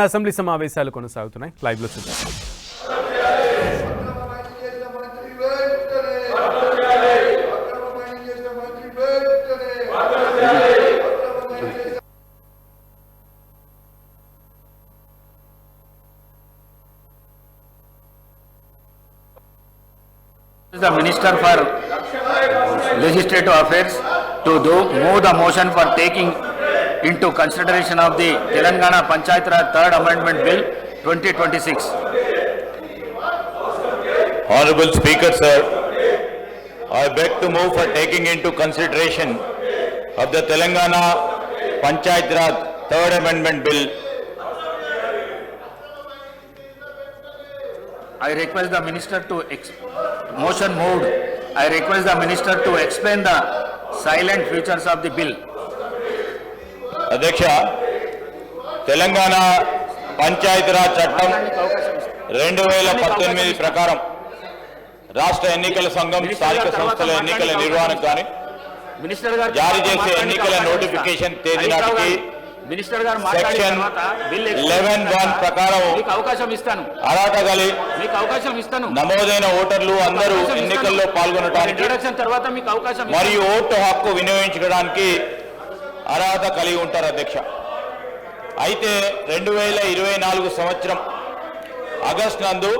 Assembly సమావేశాలు కొనసాగుతున్నాయి. Live లో చూద్దాం. The Minister for Legislative Affairs to move the motion for taking into consideration of the Telangana Panchayat Raj Third Amendment Bill 2026. Honorable Speaker, sir, I beg to move for taking into consideration of the Telangana Panchayat Raj Third Amendment Bill. I request the Minister to motion moved. I request the Minister to explain the silent features of the bill. అధ్యక్ష, తెలంగాణ పంచాయతీరాజ్ చట్టం 2018 ప్రకారం రాష్ట్ర ఎన్నికల సంఘం స్థానిక సంస్థల ఎన్నికల నిర్వహణకు గాని జారీ చేసే ఎన్నికల నోటిఫికేషన్ తేదీ నాటికి సెక్షన్ 11(1) ప్రకారం అవకాశం ఇస్తాను నమోదైన ఓటర్లు అందరూ ఎన్నికల్లో పాల్గొనడానికి మరియు ఓటు హక్కు వినియోగించుకోవడానికి అర్హత కలిగి ఉంటారు అధ్యక్ష. అయితే 2024 సంవత్సరం ఆగస్టు నందు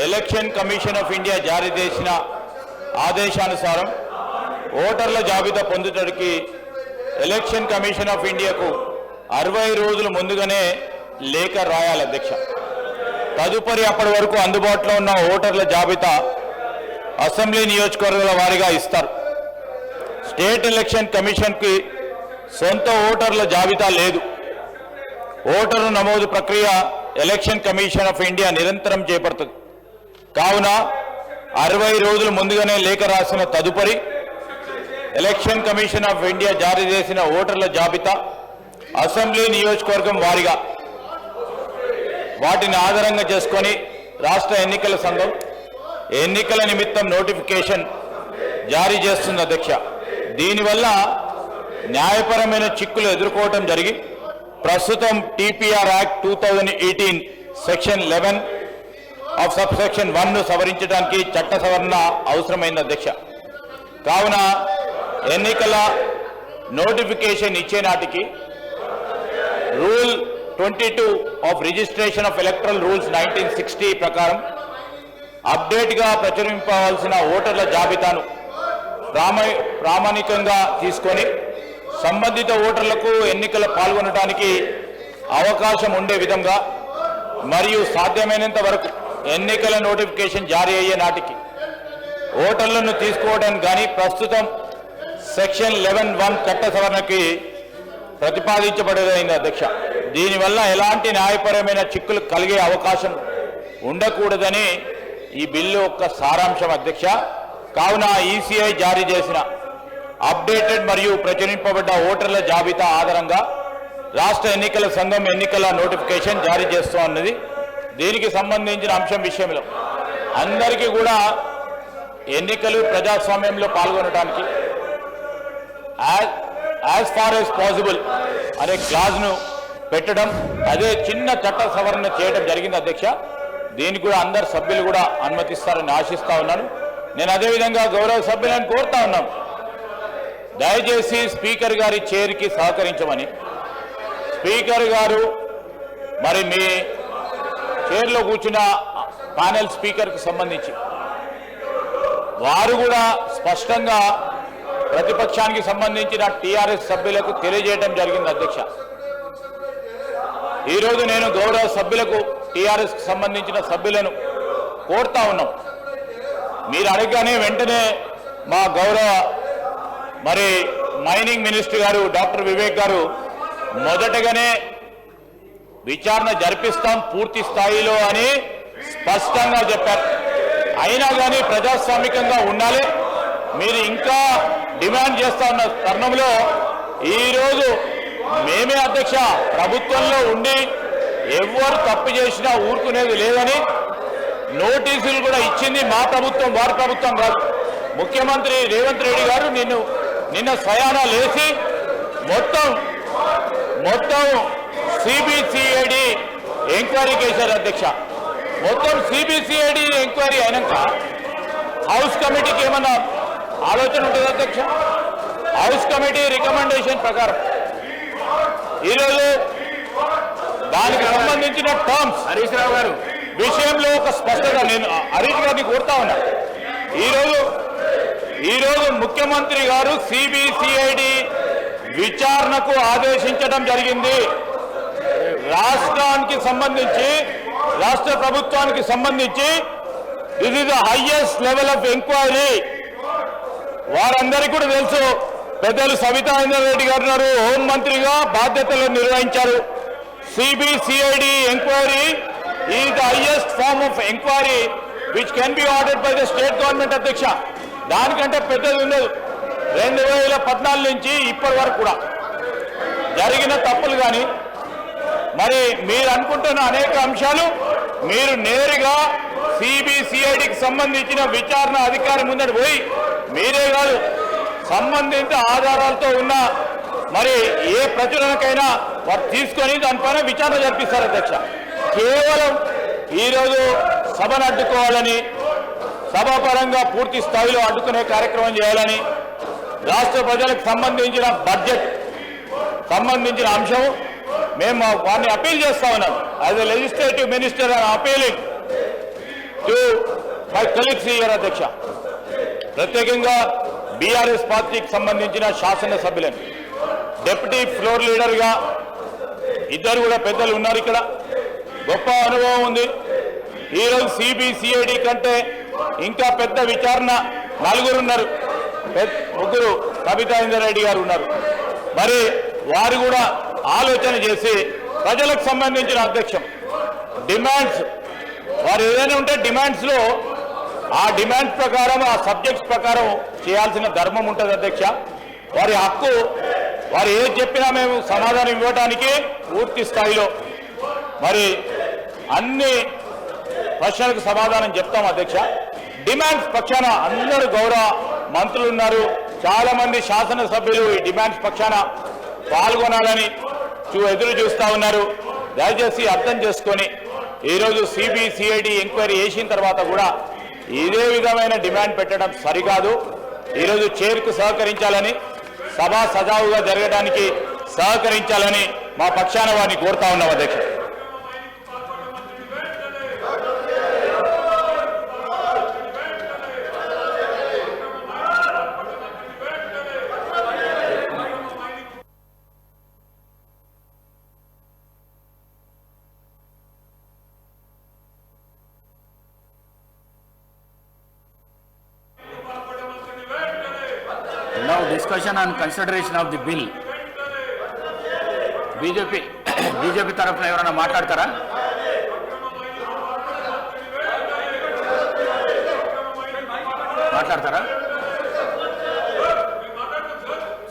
ఎలక్షన్ కమిషన్ ఆఫ్ ఇండియా జారీ చేసిన ఆదేశానుసారం ఓటర్ల జాబితా పొందుటకు ఎలక్షన్ కమిషన్ ఆఫ్ ఇండియాకు 60 రోజుల ముందుగానే లేఖ రాయాలి అధ్యక్ష. తదుపరి అప్పటి వరకు అందుబాటులో ఉన్న ఓటర్ల జాబితా అసెంబ్లీ నియోజకవర్గాల వారీగా ఇస్తారు. స్టేట్ ఎలక్షన్ కమిషన్కి సొంత ఓటర్ల జాబితా లేదు. ఓటరు నమోదు ప్రక్రియ ఎలక్షన్ కమిషన్ ఆఫ్ ఇండియా నిరంతరం చేపడుతుంది. కావున 60 రోజుల ముందుగానే లేఖ రాసిన తదుపరి ఎలక్షన్ కమిషన్ ఆఫ్ ఇండియా జారీ చేసిన ఓటర్ల జాబితా అసెంబ్లీ నియోజకవర్గం వారీగా వాటిని ఆధారంగా చేసుకొని రాష్ట్ర ఎన్నికల సంఘం ఎన్నికల నిమిత్తం నోటిఫికేషన్ జారీ చేస్తుంది అధ్యక్ష. దీనివల్ల న్యాయపరమైన చిక్కులు ఎదుర్కోవడం జరిగి ప్రస్తుతం TPR act 2018 section 11 of sub section 1ను సవరించడానికి చట్ట సవరణ అవసరమైంది అధ్యక్ష. కావున ఎన్నికల నోటిఫికేషన్ ఇచ్చే నాటికి rule 22 of registration of electoral rules 1960 ప్రకారం అప్డేట్గా ప్రచురింపవలసిన ఓటర్ల జాబితాను ప్రామాణికంగా తీసుకొని సంబంధిత ఓటర్లకు ఎన్నికల పాల్గొనడానికి అవకాశం ఉండే విధంగా మరియు సాధ్యమైనంత వరకు ఎన్నికల నోటిఫికేషన్ జారీ అయ్యే నాటికి ఓటర్లను తీసుకోవడానికి కానీ ప్రస్తుతం సెక్షన్ 11(1) చట్ట సవరణకి ప్రతిపాదించబడేదైంది అధ్యక్ష. దీనివల్ల ఎలాంటి న్యాయపరమైన చిక్కులు కలిగే అవకాశం ఉండకూడదని ఈ బిల్లు యొక్క సారాంశం అధ్యక్ష. కావున ఈసీఐ జారీ చేసిన అప్డేటెడ్ మరియు ప్రచురింపబడ్డ ఓటర్ల జాబితా ఆధారంగా రాష్ట్ర ఎన్నికల సంఘం ఎన్నికల నోటిఫికేషన్ జారీ చేస్తూ ఉన్నది. దీనికి సంబంధించిన అంశం విషయంలో అందరికీ కూడా ఎన్నికలు ప్రజాస్వామ్యంలో పాల్గొనడానికి యాజ్ ఫార్ యాజ్ పాసిబుల్ అనే క్లాజ్ను పెట్టడం, అదే చిన్న చట్ట సవరణ చేయడం జరిగింది అధ్యక్ష. దీనికి కూడా అందరు సభ్యులు కూడా అనుమతిస్తారని ఆశిస్తా ఉన్నాను. నేను అదేవిధంగా గౌరవ సభ్యులను కోరుతా ఉన్నాను, దయచేసి స్పీకర్ గారి చైర్కి సహకరించమని. స్పీకర్ గారు మరి మీ చైర్లో కూర్చున్న ప్యానెల్ స్పీకర్కి సంబంధించి వారు కూడా స్పష్టంగా ప్రతిపక్షానికి సంబంధించిన టీఆర్ఎస్ సభ్యులకు తెలియజేయడం జరిగింది అధ్యక్ష. ఈరోజు నేను గౌరవ సభ్యులకు టీఆర్ఎస్కి సంబంధించిన సభ్యులను కోరుతా ఉన్నాం, మీరు అడగగానే వెంటనే మా గౌరవ మరి మైనింగ్ మినిస్టర్ గారు డాక్టర్ వివేక్ గారు మొదటగానే విచారణ జరిపిస్తాం పూర్తి స్థాయిలో అని స్పష్టంగా చెప్పారు. అయినా కానీ ప్రజాస్వామికంగా ఉండాలి. మీరు ఇంకా డిమాండ్ చేస్తా ఉన్న తరుణంలో ఈరోజు మేమే అధ్యక్ష ప్రభుత్వంలో ఉండి ఎవరు తప్పు చేసినా ఊరుకునేది లేదని నోటీసులు కూడా ఇచ్చింది మా ప్రభుత్వం, వారి ప్రభుత్వం కాదు. ముఖ్యమంత్రి రేవంత్ రెడ్డి గారు నిన్న స్వయానా లేచి మొత్తం సిబిసిఐడి ఎంక్వైరీకి వేశారు అధ్యక్ష. మొత్తం సిబిసిఐడి ఎంక్వైరీ అయినాక హౌస్ కమిటీకి ఏమన్నా ఆలోచన ఉంటుంది అధ్యక్ష? హౌస్ కమిటీ రికమెండేషన్ ప్రకారం ఈరోజు దానికి సంబంధించిన టర్మ్స్ హరీష్ రావు గారు విషయంలో ఒక స్పష్టత నేను హరీష్ గారిని కోరుతా ఉన్నా. ఈరోజు ముఖ్యమంత్రి గారు సిబిసిఐడి విచారణకు ఆదేశించడం జరిగింది. రాష్ట్రానికి సంబంధించి రాష్ట్ర ప్రభుత్వానికి సంబంధించి this is the highest level of enquiry. వారందరికీ కూడా తెలుసు. పెద్దలు సబితా ఇంద్రారెడ్డి గారు ఉన్నారు, హోంమంత్రిగా బాధ్యతలు నిర్వహించారు. CBCID enquiry is the highest form of enquiry which can be ordered by the state government అధ్యక్ష. దానికంటే పెద్దది ఉండదు. 2014 నుంచి ఇప్పటి వరకు కూడా జరిగిన తప్పులు కానీ మరి మీరు అనుకుంటున్న అనేక అంశాలు మీరు నేరుగా సిబిసిఐడికి సంబంధించిన విచారణ అధికారి ముందట పోయి మీరే కాదు సంబంధిత ఆధారాలతో ఉన్న మరి ఏ ప్రచురణకైనా వారు తీసుకొని దానిపైన విచారణ జరిపిస్తారు అధ్యక్ష. కేవలం ఈరోజు సభను అడ్డుకోవాలని, సభాపరంగా పూర్తి స్థాయిలో అడ్డుకునే కార్యక్రమం చేయాలని, రాష్ట్ర ప్రజలకు సంబంధించిన బడ్జెట్ సంబంధించిన అంశం మేము వారిని అపీల్ చేస్తా ఉన్నాం. As a legislative minister appealing to my colleagues here అధ్యక్ష. ప్రత్యేకంగా బీఆర్ఎస్ పార్టీకి సంబంధించిన శాసనసభ్యులను డిప్యూటీ ఫ్లోర్ లీడర్గా ఇద్దరు కూడా పెద్దలు ఉన్నారు. ఇక్కడ గొప్ప అనుభవం ఉంది. ఈరోజు సిబిసిఐడి కంటే ఇంకా పెద్ద విచారణ నలుగురు ఉన్నారు. ముగ్గురు సబితా ఇంద్రారెడ్డి గారు ఉన్నారు. మరి వారు కూడా ఆలోచన చేసి ప్రజలకు సంబంధించిన అధ్యక్షం డిమాండ్స్ వారు ఏదైనా ఉంటే డిమాండ్స్లో ఆ డిమాండ్స్ ప్రకారం ఆ సబ్జెక్ట్స్ ప్రకారం చేయాల్సిన ధర్మం ఉంటుంది అధ్యక్ష. వారి హక్కు. వారు ఏది చెప్పినా మేము సమాధానం ఇవ్వడానికి పూర్తి స్థాయిలో మరి అన్ని ప్రశ్నలకు సమాధానం చెప్తాం అధ్యక్ష. డిమాండ్స్ పక్షాన అందరూ గౌరవ మంత్రులు ఉన్నారు. చాలా మంది శాసనసభ్యులు ఈ డిమాండ్స్ పక్షాన పాల్గొనాలని ఎదురు చూస్తూ ఉన్నారు. దయచేసి అర్థం చేసుకొని ఈరోజు సిబిసిఐడి ఎంక్వైరీ చేసిన తర్వాత కూడా ఇదే విధమైన డిమాండ్ పెట్టడం సరికాదు. ఈరోజు చైర్కు సహకరించాలని, సభ సజావుగా జరగడానికి సహకరించాలని మా పక్షాన వారిని కోరుతా ఉన్నాం అధ్యక్ష. Now discussion on consideration of the bill. BJP తరఫున ఎవరైనా మాట్లాడతారా?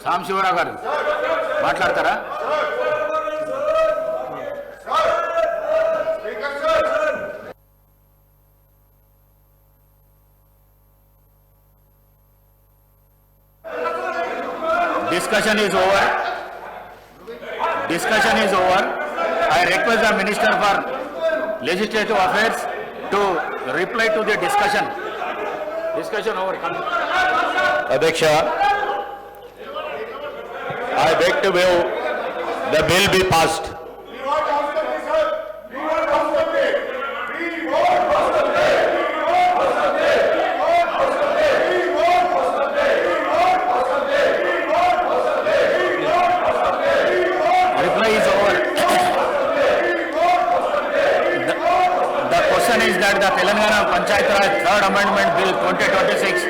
సాంశివరావు గారు మాట్లాడతారా? Discussion is over. I request the Minister for Legislative Affairs to reply to the discussion. Discussion over. Adhyaksha, I beg to move the bill be passed. Reply is over. The question is that the Telangana Panchayat Raj Third Amendment Bill 2026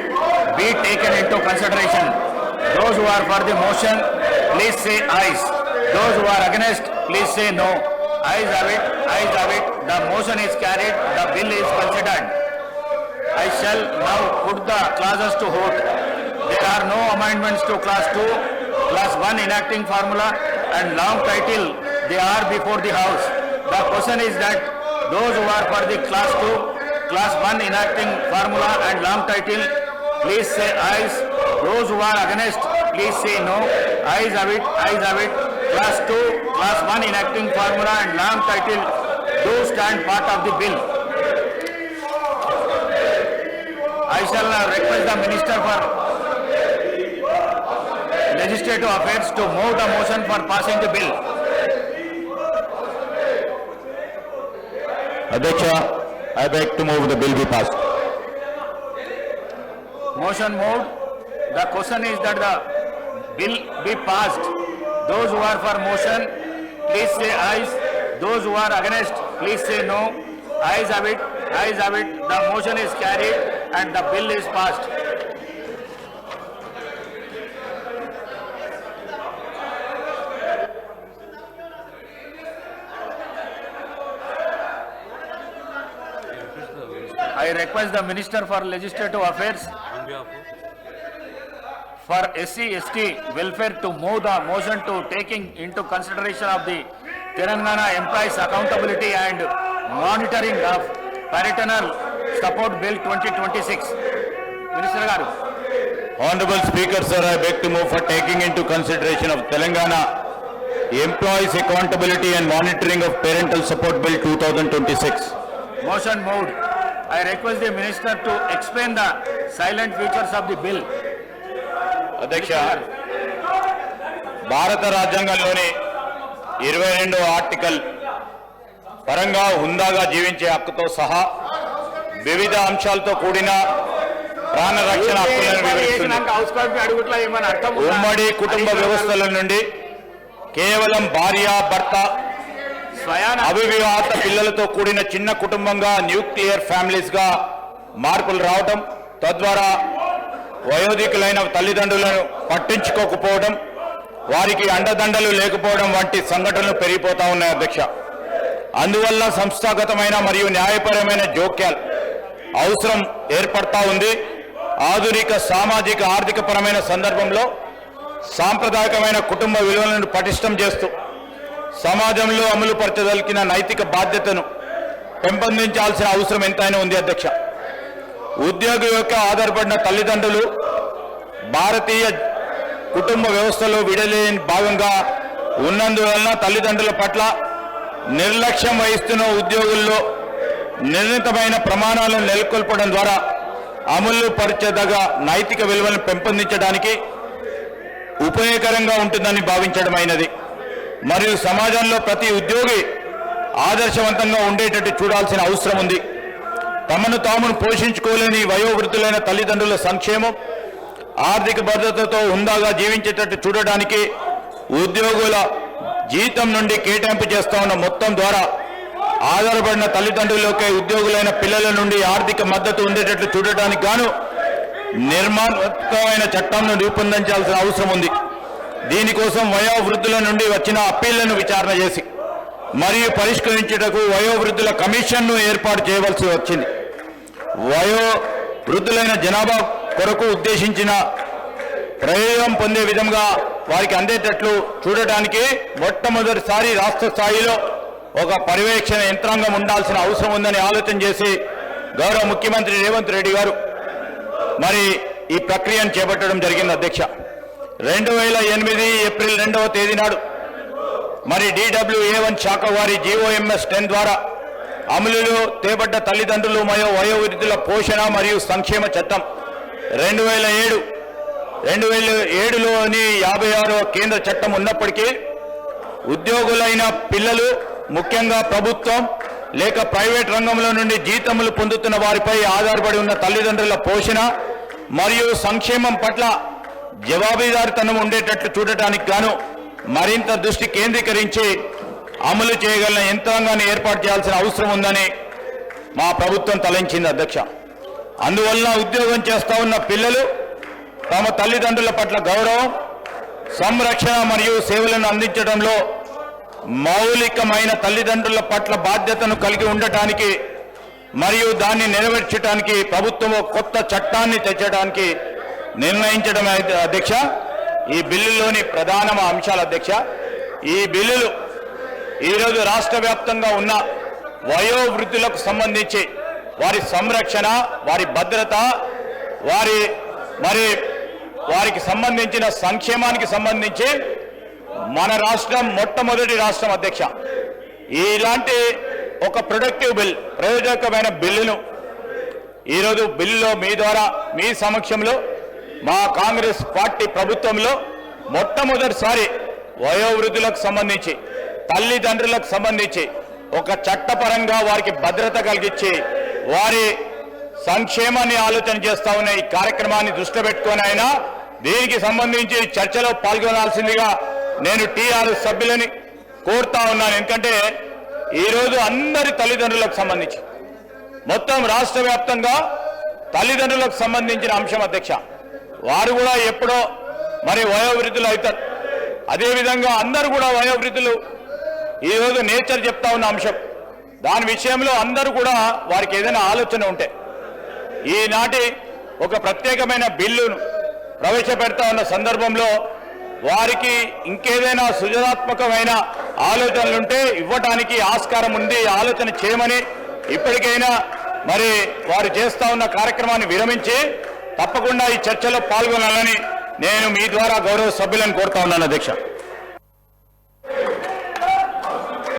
be taken into consideration. Those who are for the motion, please say ayes. Those who are against, please say no. Ayes have it. The motion is carried. The bill is considered. I shall now put the clauses to vote. There are no amendments to Class 2, Class 1 enacting formula and long title. They are before the House. The question is that those who are for the Class 2, Class 1 enacting formula and long title, please say ayes. Those who are against, please say no. Ayes have it. Class 2, Class 1 enacting formula and long title, do stand part of the bill. I shall now request the Minister for Legislative Affairs to move the motion for passing the bill. Adhyaksha, I beg to move the bill be passed. Motion moved. The question is that the bill be passed. Those who are for motion, please say ayes. Those who are against, please say no. Ayes have it. Ayes have it. The motion is carried and the bill is passed. I request the Minister for Legislative Affairs for SC/ST welfare to move the motion to taking into consideration of the Telangana Employees Accountability and Monitoring of Parental Support Bill 2026. Minister Garu. Honorable Speaker, sir, I beg to move for taking into consideration of Telangana Employees Accountability and Monitoring of Parental Support Bill 2026. Motion moved. I request the Minister to explain the silent features of the bill. అధ్యక్ష, భారత రాజ్యాంగంలోని 22వ article పరంగా హుందాగా జీవించే హక్కుతో సహా వివిధ అంశాలతో కూడిన ప్రాణ రక్షణ హక్కులను వివరిస్తుంది. ఉమ్మడి కుటుంబ వ్యవస్థల నుండి కేవలం భార్య భర్త అవివాహిత పిల్లలతో కూడిన చిన్న కుటుంబంగా న్యూక్లియర్ ఫ్యామిలీస్ గా మార్పులు రావడం, తద్వారా వయోధికులైన తల్లిదండ్రులను పట్టించుకోకపోవడం, వారికి అండదండలు లేకపోవడం వంటి సంఘటనలు పెరిగిపోతా ఉన్నాయి అధ్యక్ష. అందువల్ల సంస్థాగతమైన మరియు న్యాయపరమైన జోక్యాలు అవసరం ఏర్పడతా ఉంది. ఆధునిక సామాజిక ఆర్థిక పరమైన సందర్భంలో సాంప్రదాయకమైన కుటుంబ విలువలను పటిష్టం చేస్తూ సమాజంలో అమలు పరచదలికిన నైతిక బాధ్యతను పెంపొందించాల్సిన అవసరం ఎంతైనా ఉంది అధ్యక్ష. ఉద్యోగి యొక్క ఆధారపడిన తల్లిదండ్రులు భారతీయ కుటుంబ వ్యవస్థలో విడలేని భాగంగా ఉన్నందువలన తల్లిదండ్రుల పట్ల నిర్లక్ష్యం వహిస్తున్న ఉద్యోగుల్లో నిర్ణీతమైన ప్రమాణాలను నెలకొల్పడం ద్వారా అమలు పరిచేదగ నైతిక విలువలను పెంపొందించడానికి ఉపయోగకరంగా ఉంటుందని భావించడమైనది. మరియు సమాజంలో ప్రతి ఉద్యోగి ఆదర్శవంతంగా ఉండేటట్టు చూడాల్సిన అవసరం ఉంది. తమను తామును పోషించుకోలేని వయోవృద్ధులైన తల్లిదండ్రుల సంక్షేమం, ఆర్థిక భద్రతతో హుందాగా జీవించేటట్టు చూడడానికి ఉద్యోగుల జీతం నుండి కేటాయింపు చేస్తా ఉన్న మొత్తం ద్వారా ఆధారపడిన తల్లిదండ్రులకే ఉద్యోగులైన పిల్లల నుండి ఆర్థిక మద్దతు ఉండేటట్లు చూడటానికి గాను నిర్మాణాత్మకమైన చట్టాలను రూపొందించాల్సిన అవసరం ఉంది. దీనికోసం వయోవృద్ధుల నుండి వచ్చిన అప్పీళ్లను విచారణ చేసి మరియు పరిష్కరించుటకు వయోవృద్ధుల కమిషన్ను ఏర్పాటు చేయవలసి వచ్చింది. వయోవృద్ధులైన జనాభా కొరకు ఉద్దేశించిన ప్రయోజనం పొందే విధంగా వారికి అందేటట్లు చూడటానికి మొట్టమొదటిసారి రాష్ట్ర స్థాయిలో ఒక పర్యవేక్షణ యంత్రాంగం ఉండాల్సిన అవసరం ఉందని ఆలోచన చేసి గౌరవ ముఖ్యమంత్రి రేవంత్ రెడ్డి గారు మరి ఈ ప్రక్రియను చేపట్టడం జరిగింది అధ్యక్ష. 2008 ఏప్రిల్ 2వ తేదీ నాడు మరి DWA1 శాఖ వారి GOMS 10 ద్వారా అమలులో తేబడ్డ తల్లిదండ్రులు మరియు వయోవృద్ధుల పోషణ మరియు సంక్షేమ చట్టం 2007లోని 56వ కేంద్ర చట్టం ఉన్నప్పటికీ ఉద్యోగులైన పిల్లలు, ముఖ్యంగా ప్రభుత్వం లేక ప్రైవేట్ రంగంలో నుండి జీతములు పొందుతున్న వారిపై ఆధారపడి ఉన్న తల్లిదండ్రుల పోషణ మరియు సంక్షేమం పట్ల జవాబుదారీతనం ఉండేటట్లు చూడటానికి గాను మరింత దృష్టి కేంద్రీకరించి అమలు చేయగల యంత్రాంగాన్ని ఏర్పాటు చేయాల్సిన అవసరం ఉందని మా ప్రభుత్వం తలంచింది అధ్యక్ష. అందువల్ల ఉద్యోగం చేస్తా ఉన్న పిల్లలు తమ తల్లిదండ్రుల పట్ల గౌరవం, సంరక్షణ మరియు సేవలను అందించడంలో మౌలికమైన తల్లిదండ్రుల పట్ల బాధ్యతను కలిగి ఉండటానికి మరియు దాన్ని నెరవేర్చడానికి ప్రభుత్వం కొత్త చట్టాన్ని తెచ్చడానికి నిర్ణయించడం అధ్యక్ష ఈ బిల్లులోని ప్రధాన అంశాలు అధ్యక్ష. ఈ బిల్లులు ఈరోజు రాష్ట్ర వ్యాప్తంగా ఉన్న వయోవృద్ధులకు సంబంధించి వారి సంరక్షణ, వారి భద్రత, వారికి సంబంధించిన సంక్షేమానికి సంబంధించి మన రాష్ట్రం మొట్టమొదటి రాష్ట్రం అధ్యక్ష. ఇలాంటి ఒక ప్రొడక్టివ్ బిల్, ప్రయోజనకరమైన బిల్లును ఈరోజు బిల్లులో మీ ద్వారా మీ సమక్షంలో మా కాంగ్రెస్ పార్టీ ప్రభుత్వంలో మొట్టమొదటిసారి వయోవృద్ధులకు సంబంధించి, తల్లిదండ్రులకు సంబంధించి ఒక చట్టపరంగా వారికి భద్రత కలిగించి వారి సంక్షేమాన్ని ఆలోచన చేస్తా ఉన్న ఈ కార్యక్రమాన్ని దృష్టిలో పెట్టుకొని అయినా దీనికి సంబంధించి చర్చలో పాల్గొనాల్సిందిగా నేను టీఆర్ఎస్ సభ్యులని కోరుతా ఉన్నాను. ఎందుకంటే ఈరోజు అందరి తల్లిదండ్రులకు సంబంధించి మొత్తం రాష్ట్ర వ్యాప్తంగా తల్లిదండ్రులకు సంబంధించిన అంశం అధ్యక్ష. వారు కూడా ఎప్పుడో మరి వయోవృద్ధులు అవుతారు. అదేవిధంగా అందరూ కూడా వయోవృద్ధులు ఈరోజు నేచర్ చెప్తా ఉన్న అంశం. దాని విషయంలో అందరూ కూడా వారికి ఏదైనా ఆలోచన ఉంటే ఈనాటి ఒక ప్రత్యేకమైన బిల్లును ప్రవేశపెడతా ఉన్న సందర్భంలో వారికి ఇంకేదైనా సృజనాత్మకమైన ఆలోచనలుంటే ఇవ్వడానికి ఆస్కారం ఉంది, ఆలోచన చేయమని ఇప్పటికైనా మరి వారు చేస్తా ఉన్న కార్యక్రమాన్ని విరమించి తప్పకుండా ఈ చర్చలో పాల్గొనాలని నేను మీ ద్వారా గౌరవ సభ్యులను కోరుతా ఉన్నాను అధ్యక్ష.